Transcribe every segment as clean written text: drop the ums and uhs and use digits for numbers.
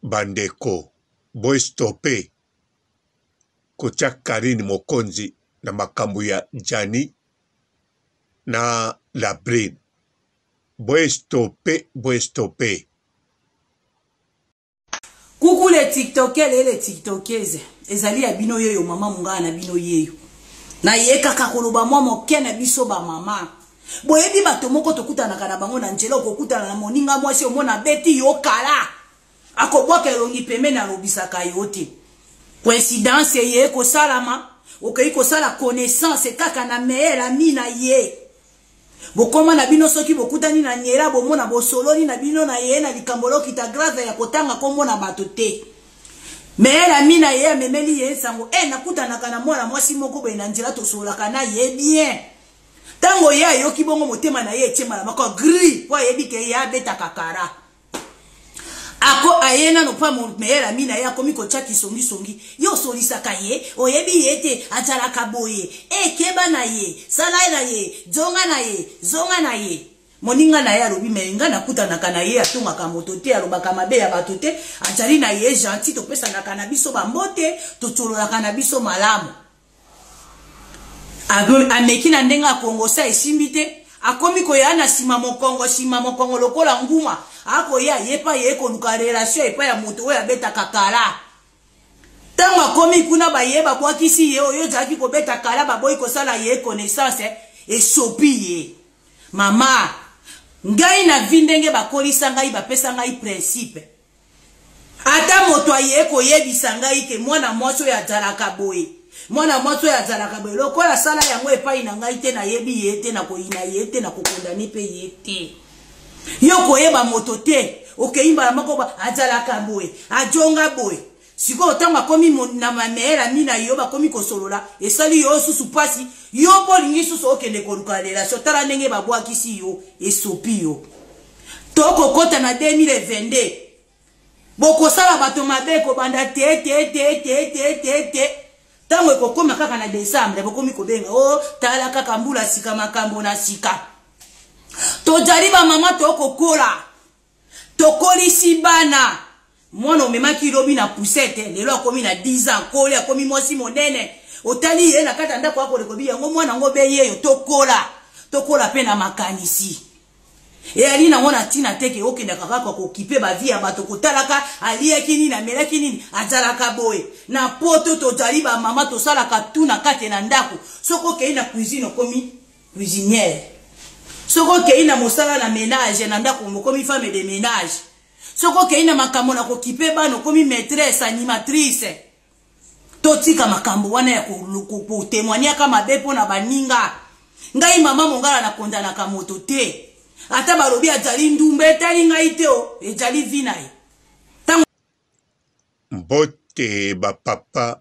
bandeko boy stoppe kotia Karine Mokonzi na makambo ya Jani na la Brine. Boy stoppe. Coucou les tiktokers et les tiktokeuses. Ezali ya bino yeyo mama munga na bino yeyo. Na ye kaka koloba mwa moke na biso ba mama. Boyebi bato moko tokutana kana bango na nzela okokutana na moninga mwasi omona beti yo kala. Akobwaka elongi peme na lobisaka yote. Coïncidence ye ko salama. Okei ko sala connaissance kaka na meilleur ami na ye. Bokoma na bino soki bokutani na nyera bomona bosoloni na bino na ye na likambolo kita grave ya kotanga komona bato te. Meilleur ami na ye amemeli ye sango nakutana kana mwana mwasi moko boye na nzela tosolaka na ye bien. Tango ya yoki bongo motema na ye etiema la mako gris po yebi ke ya beta kakara. Ako ayena no pa mon meilleur ami na ye akomi ko chaki songi yo solisaka ye oyebi yete atala kaboye keba na ye sala na ye zonga na ye moninga na ye alobi menga nakutana kana ye atumaka moto te alobaka mabe ya bato te atali na ye gentil topesa na kana biso bambote totolola kana biso malamu ameki na ndenga kongosa esimbi te akomi koyana sima mokongo lokola nguma ako ya yepa ye koluka relation epa ya moto oya beta kakala tango akomi kuna bayeba bwakisi ye oyo zaki ko beta kala baboyi ko sala ye connaissance esopi ye mama ngai na vindenge bakolisa ngai bapesa ngai principe ata moto aye ko yebisa ngai ke mwana mwaso ya zalaka boye mwana mwaso ya zalaka boye lokola sala yango epai na ngai te na yebi ye te na koyina ye te na kokondani pe ye te yo koyeba moto te okeimba la mako ba azalaka boye ajonga boye siko otanga komi na mamera mina yo ba komi kosolola esali yo susu pasi yo bolingi susu okende koluka relation tala ndenge babwakisi yo esopi yo toko kota na 2022 boko sala bato mabe ko banda te tango ekokoma kaka na Desembre bokomi kobenga tala kaka mbula sika makambo na sika tojariba mama tokokola tokolisi bana mwana omemaki lobi na poussette lelo akomi na 10 ans koli akomi mwasi monene otali ye na kata ndako ako lekobi yango mwana ngo be yeyo tokola pe na makanisi ali na mwana tina teke okenda kaka ko kipe ba vie ya bato kotalaka alieki nini na meleki nini azalaka boye na poto tojariba mama tosalaka tuna kate na ndako soko kei na cuisine komi cuisinière soko kei na mosala na ménage na ndako mokomi femme de ménage soko kei na makambo na kokipe bano komi maîtresse animatrice totika makambo wana ya ko témoigner kama bepo na baninga ngai mama mongala na kondana ka moto te ata balobi azali ndumbe tali ngai te ezali vinaye mbote ba papa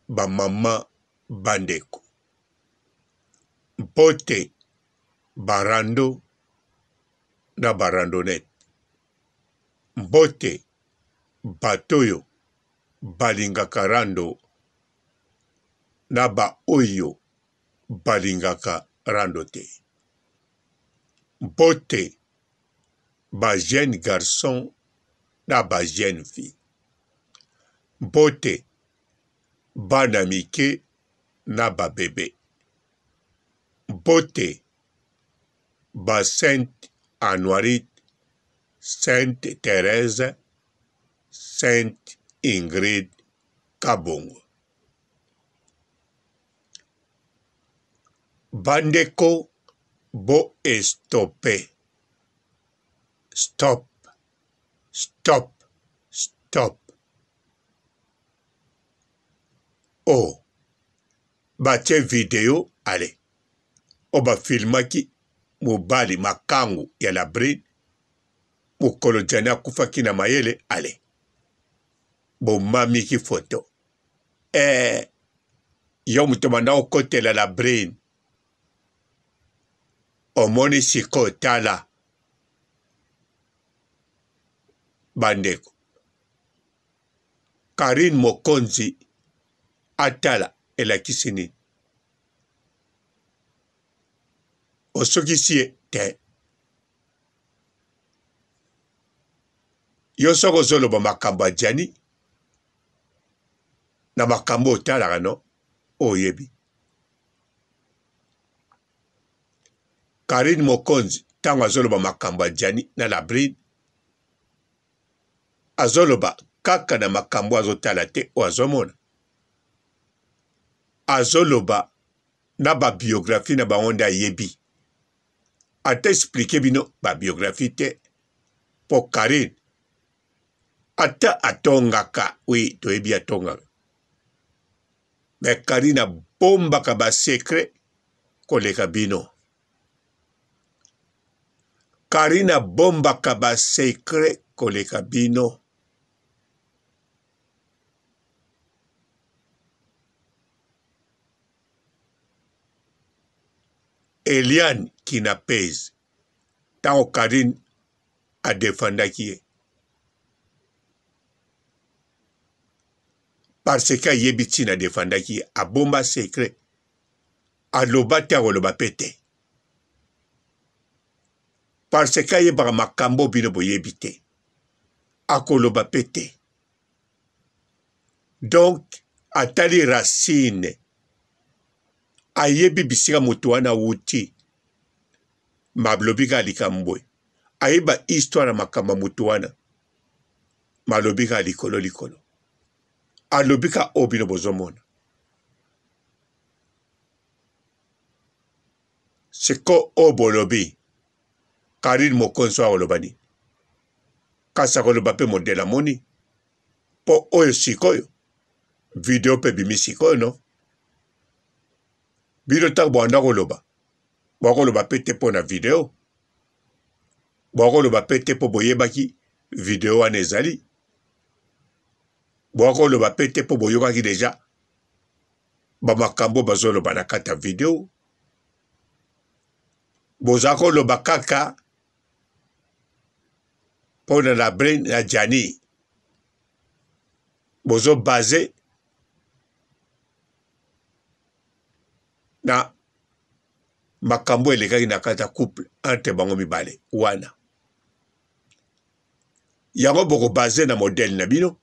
ba mama bandeko mbote barando na barandonete mbote batoyo balingaka rando na ba oyo balingaka rando te mbote ba jeune garçon na ba jeune fille mbote bana mike na ba bebe mbote ba Sainte Anoirite, Sainte Thérèse, Sainte Ingrid Kabongo. Bandeko bo stoppe. Stop. Oh, bache video, allez. Oba filmaki mobali makangu ya la Brine. Mukolo jana kufaki na mayele, allez. Bo mami ki photo. Yo mutomanda okote la Brine. Omoni siko tala. Bandeko. Karine Mokonzi atala elakisini. Osoki siye te. yo soko ozoloba makambo ya Jani na makambo otalaka no oyebi. Karine Mokonzi tango azoloba makambo ya Jani na la bride azoloba kaka na makambo azotala te o azomona. Azoloba na ba biographie na bango nde ayebi. Ata expliqué bino ba biographie te po Karine ata atongaka, oui, toyebi atongaka. Mais Karine abombaka ba secret koleka bino. Karine abombaka ba secret koleka bino. Eliane Kinapez tango Karine adefendaki ye. Parce que ayebi ntina adefendaki ye, abomba secret. Aloba te akoloba pe te. Parce que ayebaka makambo bino boyebi te. Akoloba pe te. Donc, atali Racine ayebi bisika moto wana wuti mablobika likambwe. Ayeba histoire na makamba moto wana malobika likolo. Alobika obino bozomona. Seko obolobi Karine Mokonzi olobani. Kasa koloba pe modela moni. Po oyo sikoyo. Video pe bimi sikoyo no. Biro tak bwanda koloba. Bwakoloba pe te po na video. Bwakoloba pe te po boyebaki video wana ezali. Bwakoloba pe te po boyokaki deja. Bamakambo bazoloba na kata video. Bozakoloba kaka po na la brain na Jani. Bozo basé na makambo elekaki na kata couple entre bango mibale wana. Yango boko basé na modèle na bino.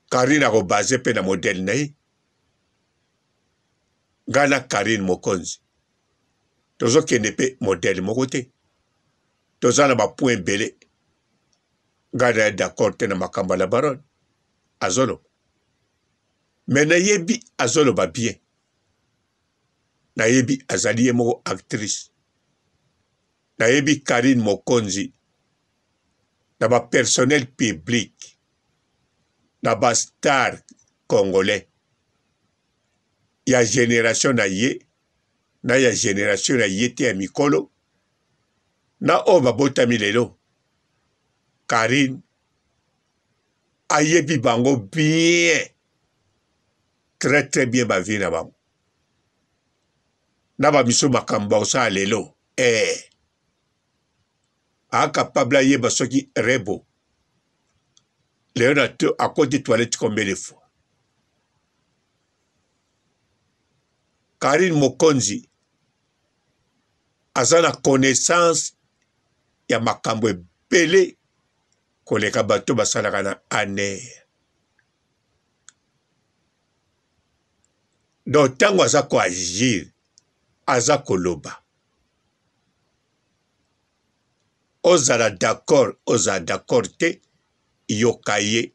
Karine ako basé pe na modèle na ye. Gana Karine Mokonzi. Tozo kende pe modèle moko te. Toza na ba point belé. Gana d'accord te na makamba la baronne. Azolo. Mais na yebi azolo ba bien. Na yebi azali ye moko actrice. Na yebi Karine Mokonzi. Na ba personnel public. Na ba star congolais. Ya génération na ye. Na ya génération na ye te ya mikolo. Na o babotami lelo. Karine ayebi bango bien. Très très bien ba vie na bango. Na ba miso makamba osa lelo. A capable yeba soki rebo. Léon a à côté de toilette combien de fois. Karine Mokonzi aza na connaissance ya makambo ebele koleka bato basalaka na aner. Donc tango aza ko agir aza koloba. Ozala d'accord te yokaye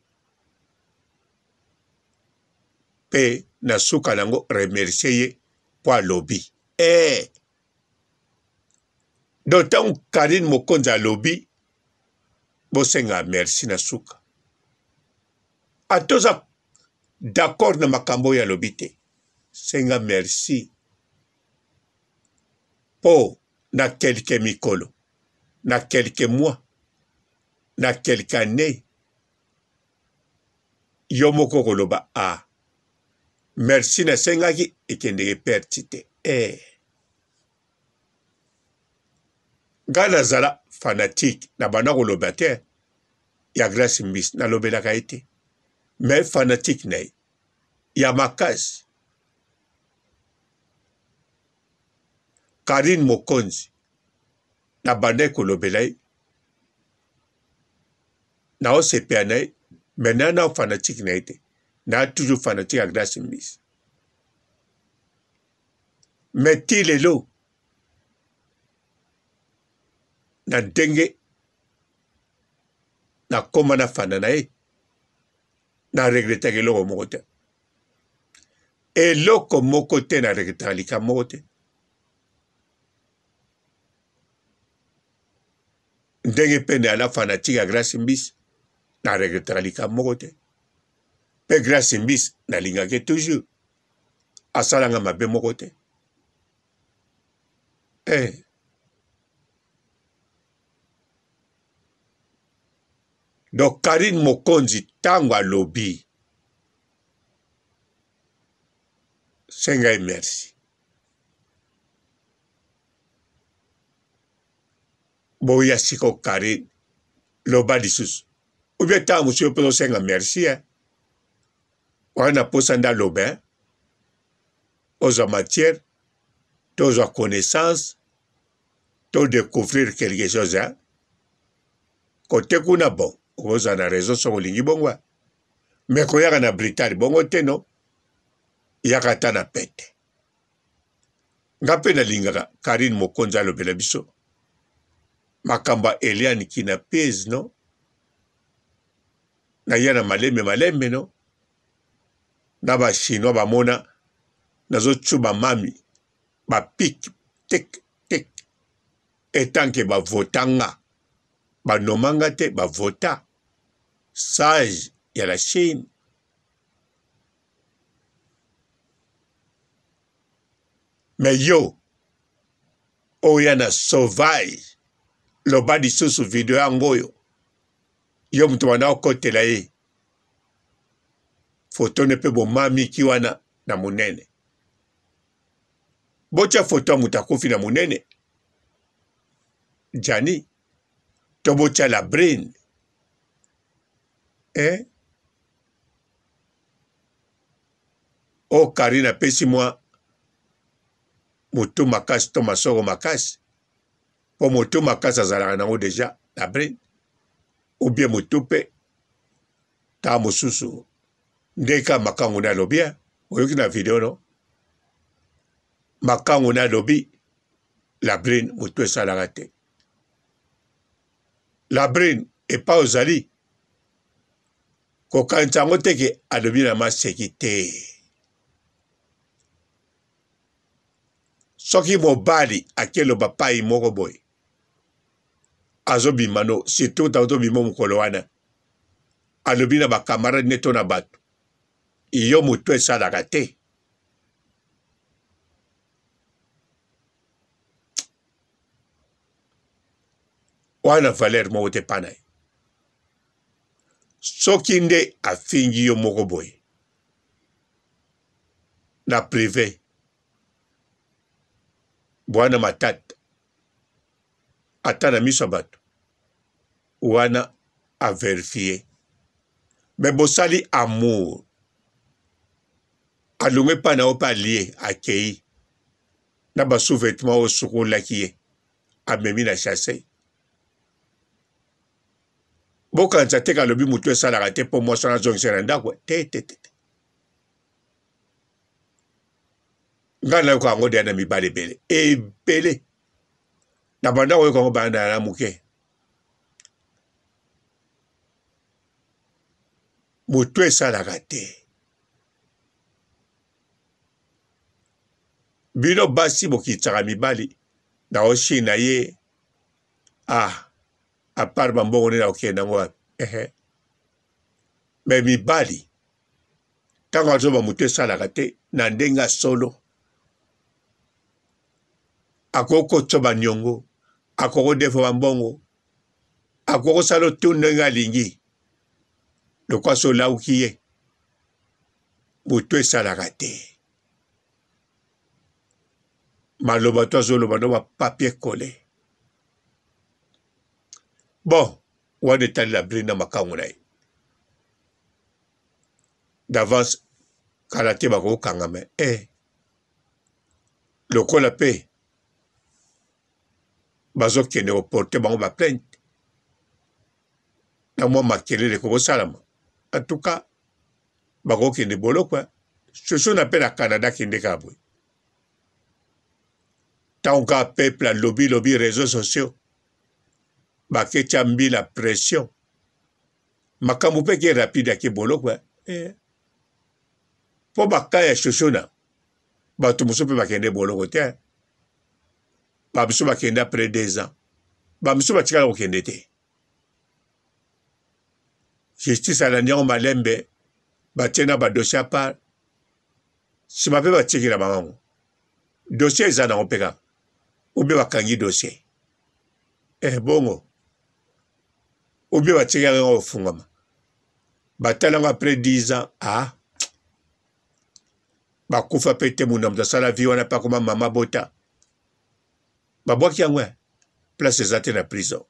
pe na suka nango remercier ye po alobi. Donc tango Karine Mokonzi alobi bosenga merci na suka. Atoza d'accord na makambo ya lobi te. Senga merci. Po na quelques mikolo. Na quelques mois. Na quelques années. Yomoko koloba a. Merci na senga ki ekendeke pertite. Gana zala fanatique na bana koloba te. Ya Grace Mbisi na lobelaka ete. Mais fanatique na ya makasi. Karine Mokonzi na bande kolobelai na osepea na ye me na fanatique na ye te na toujours fanatique ya Grace Mbisi me ti lelo na ndenge na koma na fana na ye na regretaka eloko moko te eloko moko te na regretaka likambo moko te ndenge mpe na ala fanatique ya Grace Mbisi na regretaka likambo moko te mpe Grace Mbisi nalingaki toujours asalanga mabe moko te donc Karine Mokonzi tango alobi sengai merci boya siko Karine loba lisusu oubien ta monsieur peut senga merci wana posa nda loba aux matière aux connaissances to découvrir quelque chose côté kuna bon oza na raison so olingi bongwa me koyaka na Britannie bongo te no yaka ta na pete nga mpe nalingaka Karine Mokonzi alobela biso makambo ya Eliane Kinapes no na ya na malembe no na bachinois bamona nazocuba mami bapik tek etanke bavotanga banomanga te bavota sage ya la Chine me yo oya na sauvage loba lisusu video yango oyo yo mutu wana okotela ye foto ne mpe bomamiki wana na monene botya foto ya mutu akufi na monene Jani to botya la brain o Karine apesi mwa motu makasi to masoko makasi po motu makasi azalaka nango deja la brain ou bien motu mpe ta mosusu ndeka makango na alobi oyoki na video no makango na alobi la brain motu esalaka te la brain epa ozali kokanisa yango teke alobi na maseki te soki mobali akeloba pai moko boye azobima no surtout tazobima mokolo wana alobi na bakamarade neto na bato iyo motu esalaka te wana valeur moko te pana ye soki nde afingi yo moko boye na privé bwana matata ata na miso ya bato wana averifie me bosali amour alonge mpa na yo mpe alie akei na basous-vêtements oyo sukolaki ye amemi na chasse bokanisa te kalobi motu esalaka te mpo mwasi wana azongisa na ndako te ngai nayoka yango deya na mibali ebele na bandako oyoka yango banda na moke motu esalaka te bino basi bokitsaka mibali na oshi na ye apart bambongo nde na okende yango wapi me mibali ntango azoba motu esalaka te na ndenge solo akokotso baniongo akokodefo bambongo akokosala tu ndenge alingi lokwasi olauki ye motu esalaka te maloba to azoloba no bapapier kole bon wana etali la brine na makango na ye d'avance kala te bakokangama lokola mpe bazokende koporte bango baplainte na mwa makelele kokosalama. En tout cas, bakokende boloko shosho na pe na Canada kende kabwe. Tanka peuple lobby réseaux sociaux. Baketia mbila pression. Makambo pe ki rapide ki boloko po bakaya shosho na bato muso pe bakende boloko te. Babiso bakende après 2 ans. Babiso batikala kokende te. Justice à la Nyon Malembe, Batiena ba dossier à part. Si ma pe ba tiki la maman. Dossier est dans opéra. Ou bien bakangi dossier. Bongo. Ou bien ba tiki la au fungama. Batala après 10 ans, bakufa pete munam da sala vie wana pa comme mama bota. Babwa ki angwe. Place ezate na prison.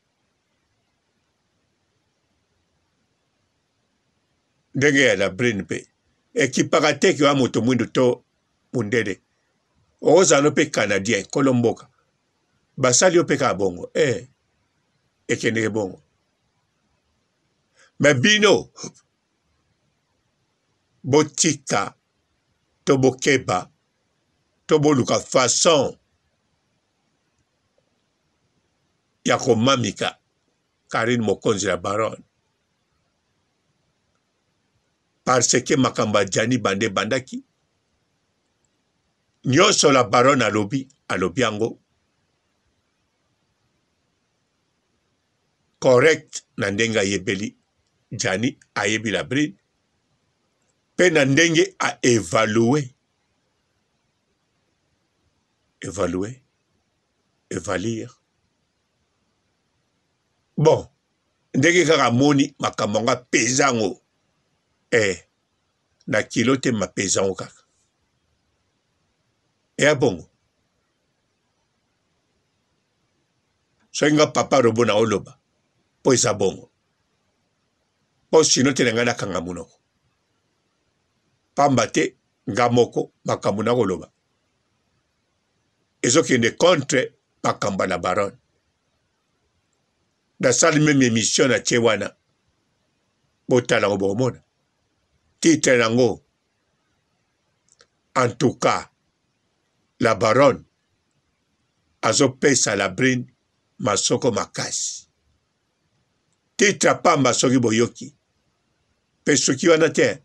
Ndenge ya la brain pe ekipaka ki wa moto mwindo to mundede ozano pe canadien kolomboka basali pe ka bongo ekende bongo mais bino botika to bokeba to boluka façon ya komamika Karine Mokonzi la baronne. Parce que makamba jani bande bandaki nyonso la baronne alobi yango correct na ndenge ayebeli jani ayebi la bride pe na ndenge a évaluer bon ndenge kaka moni makambo nga pezango na kilo te mapezango kaka bongo so nga papa robo na oloba po eza bongo po sino te nga na kanga munoko pamba te nga moko makambo na koloba ezokende contre makambo na baronne da sali même émission na tie wana botala ngo bomona titre nango en tout cas la baronne azopesa la brine masoko makasi titre pamba soki boyoki pe soki wana te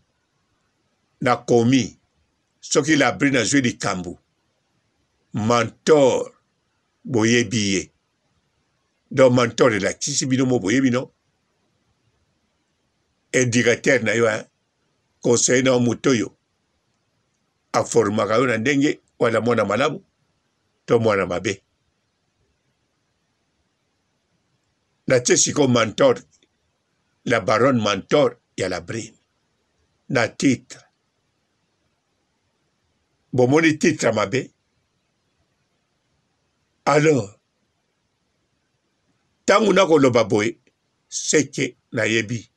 na komi soki la brine azwi likambo mentor boyebi ye donc mentor elakisi bino mo boyebi no indicateur na yo conseil na mutoyo aformaka yo na ndenge wala mwana malamu to mwana mabe na tie siko mentor la baronne mentor ya la brine na titre bomoni titre mabe alors tangu na koloba boye seke na yebi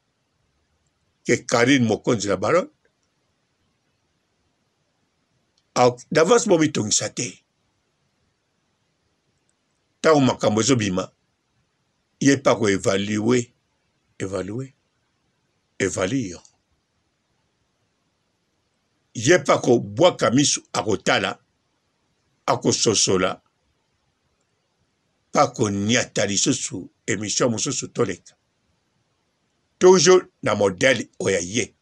que Karine Mokonzi la baronne d'avance momi tongisa te tango makambo ezobima ye pa ko évaluer ye pa ko bwaka misu akotala akososola pa ko niata lisusu émission mosusu toleka toujours na modèle oya ye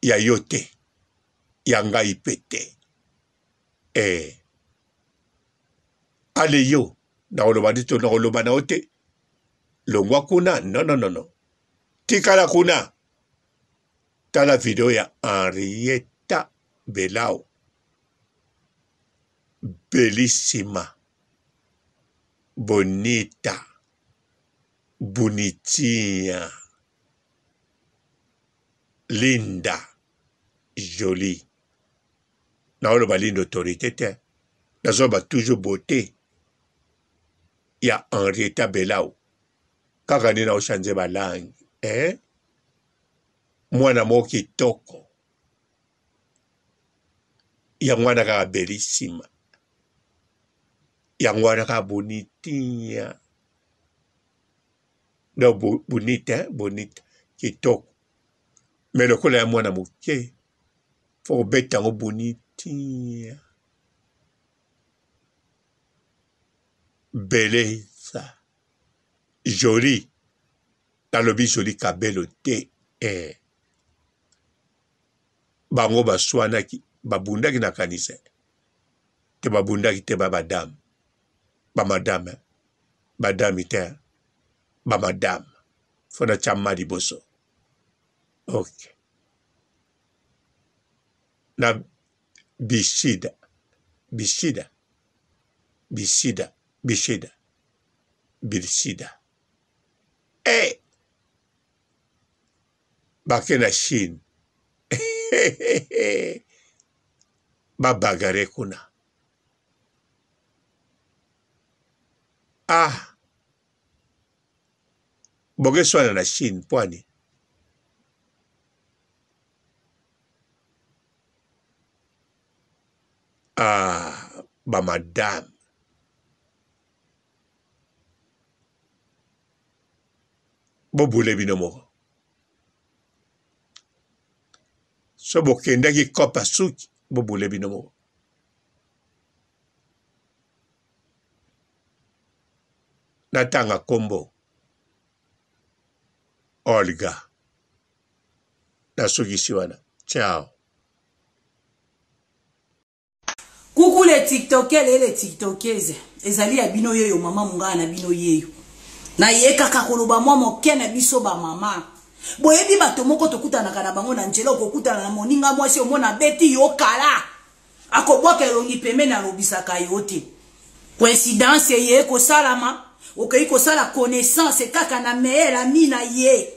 ya yo te ya ngai pe te ale yo na oloba dito na oloba na ote longwa kuna non tikala kuna tala video ya Henrietta Belao bellissima bonita bonitia linda jolie na oloba linda autorité te nazoba toujours beauté ya Henrietta Belao kaka nina ochange balangi mwana moko kitoko ya mwana kaka bellissima ya mwana kaka bonitia Non, bonite, hein, bonite. Kitoko. Mais le kola ya mwana moke. Faut bête en bonite. Beleza. Joli. Dans le joli kabelo te. Bango baswanaki. Babundaki na kanise. Te babundaki te babadam. Bamadame. Badami te. Bamadame. Fona chama liboso. Ok. Na Bishida. Bishida. Bishida. Bishida. Bishida. Bake na Chine. Babagare kuna. Boge swana na Chine, pwani. Ba madame. Bobule binomo. So bokendaki kopa suki, bobule binomo. Natanga kombo. Olga. Nasuki siwana. Ciao. Coucou les tiktokers et les tiktokeuses. Ezali ya bino yeyo mama munga na bino yeyo. Na yeka kakoloba mwa moke na biso ba mama. Boyebi bato moko tokutana kana bango na njelo kokutana na moninga mwasi omona beti yo kala. Akobwaka elongi peme na lobisaka yote. Coïncidence ye ko salama. Okei ko sala connaissance kaka na meilleur ami na ye.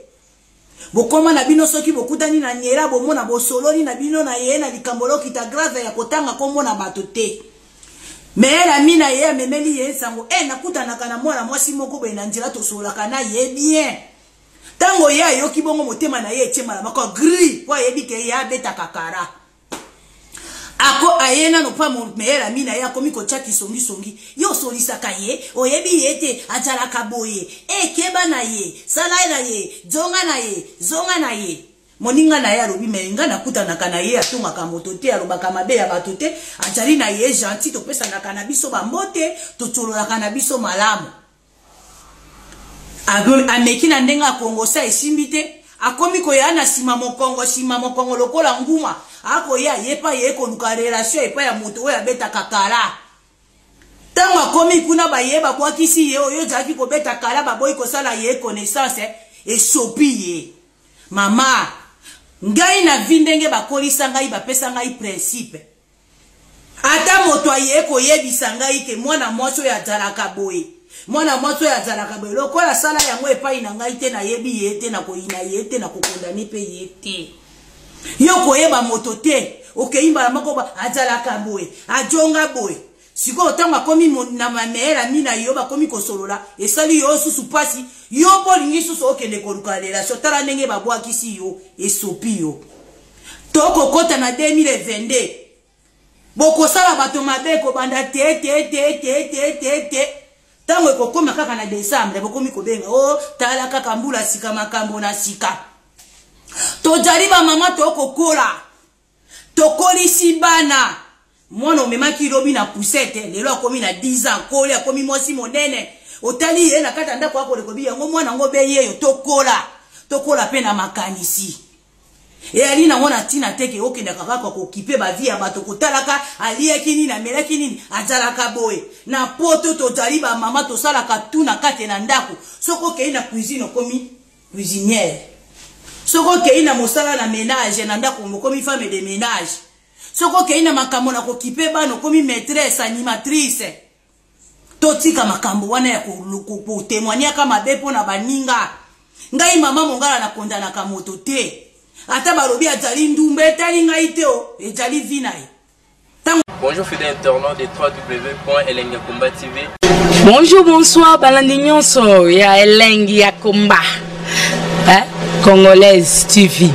Bokoma na bino soki bokutani na nyera bomona bosoloni na bino na ye na likambolo kita grave ya kotanga komona bato te. Meilleur ami na ye amemeli ye sango nakutana kana mwana mwasi moko boye na njira tosolaka na ye bien. Tango ya yoki bongo motema na ye etiema la mako gris po yebi ke ya beta kakara. Ako ayena no pa mon meilleur ami na ye akomi ko chaki songi yo solisaka ye oyebi yete ajala kaboye keba na ye sala na ye zonga na ye moninga na ye alobi menga nakutana kana ye atunga moto te alobaka mabe ya bato te ajali na ye gentil topesa na kana biso bambote totolola kana biso malamu ameki na ndenga kongosa esimbi te akomi koyana sima mokongo lokola nguma ako ya yepa ye koluka relation epa ya moto oya beta kakala tango akomi kuna bayeba bwakisi ye oyo jaki ko beta kala baboyi ko sala ye connaissance esopi ye mama ngai na vindenge bakolisa ngai bapesa ngai principe ata moto aye ko yebisa ngai ke mwana mwasi ya zalaka boye mwana mwasi ya zalaka boye lokola sala yango epai na ngai te na yebi ye te na koyina ye te na kokondani pe ye te yo koyeba moto te okeimba la mako ba azalaka boye ajonga boye siko otanga komi na mamera mina yo ba komi kosolola esali yo susu pasi yo bolingi susu okende koluka relation tala ndenge babwakisi yo esopi yo toko kota na 2022 boko sala bato mabe ko banda te tango ekokoma kaka na Desembre bokomi kobenga tala kaka mbula sika makambo na sika tojariba mama tokokola tokolisi bana mwana omemaki lobi na poussette lelo akomi na 10 ans koli akomi mwasi monene otali ye na kata ndako ako lekobi yango mwana ngo beyeyo tokola pe na makanisi ali na mwana tina teke okenda kaka ko kipe ba vie ya bato kotalaka alieki nini na meleki nini azalaka boye na poto tojariba mama tosalaka tuna kate na ndako soko kei na cuisine komi cuisinière soko kei na mosala na ménage na ndako mokomi femme de ménage soko kei na makambo na kokipe bano komi maîtresse animatrice totika makambo wana ya ko témoigner kama bepo na baninga ngai mama mongala na kondana ka moto te ata balobi azali ndumbe tali ngai te ezali vinaye. Bonjour fidèles internautes de www.elengiakomba TV. Bonjour, bonsoir, balandi nyonso ya Elengi ya Komba. Congolaise TV.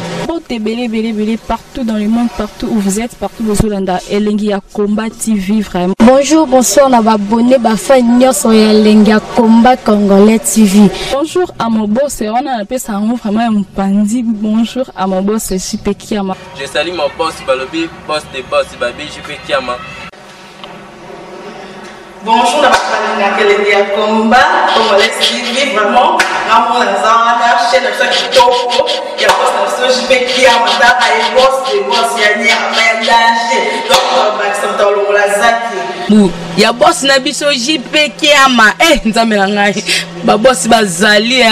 Belé, partout dans le monde, partout où vous êtes, partout où vous êtes, Elengi à Combat TV, vraiment. Bonjour, bonsoir, on va abonner à Elengi à Combat Congolais TV. Bonjour à mon boss, on a appelé ça vraiment un pandi. Bonjour à mon boss, JP Kiama. Je salue mon boss Balobi, boss des boss, Babi, JP Kiama. Bonjour, à Elengi à Combat Congolais TV, vraiment. On a chaîne de qui topo, il y a boss de JP Kiama, et boss des boss, il y a un danger. Donc, on va s'entendre il y a boss Nabiso JP Kiama. Nzamela ba boss bazali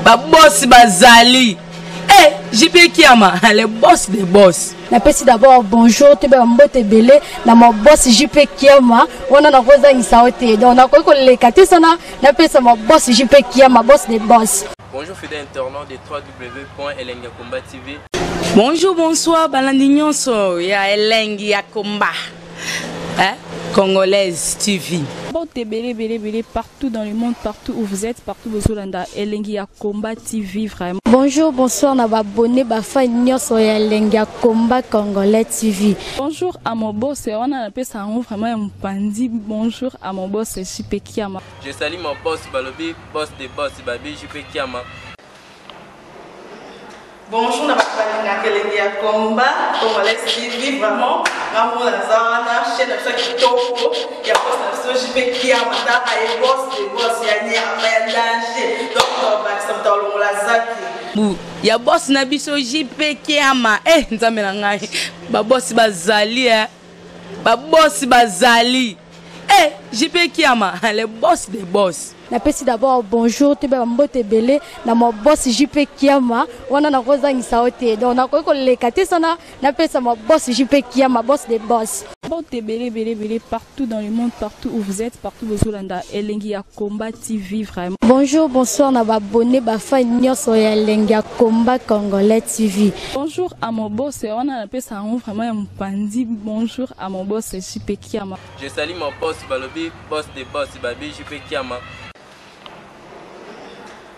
ba boss bazali. JP Kiama, le boss des boss. Napesi d'abord bonjour, tu vas mbote belé na mon boss JP Kiama. On a rosa insaote. Donc on a quoi les katé sana, napesa mon boss JP Kiama, boss des boss. Bonjour fidèles internautes de www.Elengi à Combat TV. Bonjour, bonsoir, balandinyon so ya Elengi à Combat. Congolaise TV. Belé, partout dans le monde, partout où vous êtes, partout où vous êtes, Elengi à Combat TV, vraiment. Bonjour, bonsoir, on va abonner à Elengi à Combat Congolais TV. Bonjour à mon boss, on a appelé ça vraiment un pandi. Bonjour à mon boss, JP Kiama. Je salue mon boss Balobi, boss des boss, Babi, JP Kiama. Bonjour, à Elengi à Combat Congolais TV, vraiment. On a chaîne de qui topo, il y a boss de JP Kiama, et boss des boss, il y a un danger. Donc, on va s'entendre il y a boss Nabiso JP Kiama. Nzamela ba boss bazali ba boss bazali. JP Kiama, le boss des boss. Napesi d'abord bonjour, tu vas mbote belé na mon boss JP Kiama. On a rosa insaote. Donc on a quoi les katé sana, napesa mon boss JP Kiama, boss des boss. Belé, partout dans le monde, partout où vous êtes, partout où vous êtes, Elengi à Combat TV, vraiment. Bonjour, bonsoir, on va abonner à Elengi à Combat Congolais TV. Bonjour à mon boss, on a appelé ça vraiment un pandi. Bonjour à mon boss, JP Kiama. Je salue mon boss Balobi, boss des boss, Babi, JP Kiama.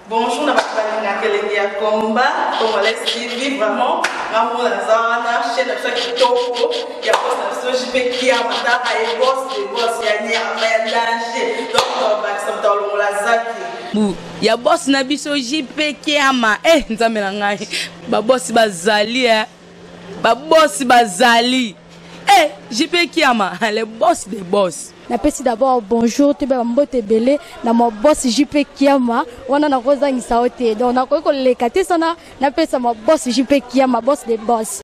Bonjour, à Elengi à Combat Congolais TV, vraiment. On a chaîne de qui topo, il y a boss de JP Kiama, et boss des boss, il y a un danger. Donc, on va s'entendre il y a boss Nabiso JP Kiama. Nzamela ba boss bazali ba boss bazali. JP Kiama, le boss des boss. Napesi d'abord bonjour, tu vas mbote belé na mon boss JP Kiama. On a rosa insaote. Donc on a quoi les katé sana, napesa mon boss JP Kiama, boss des boss.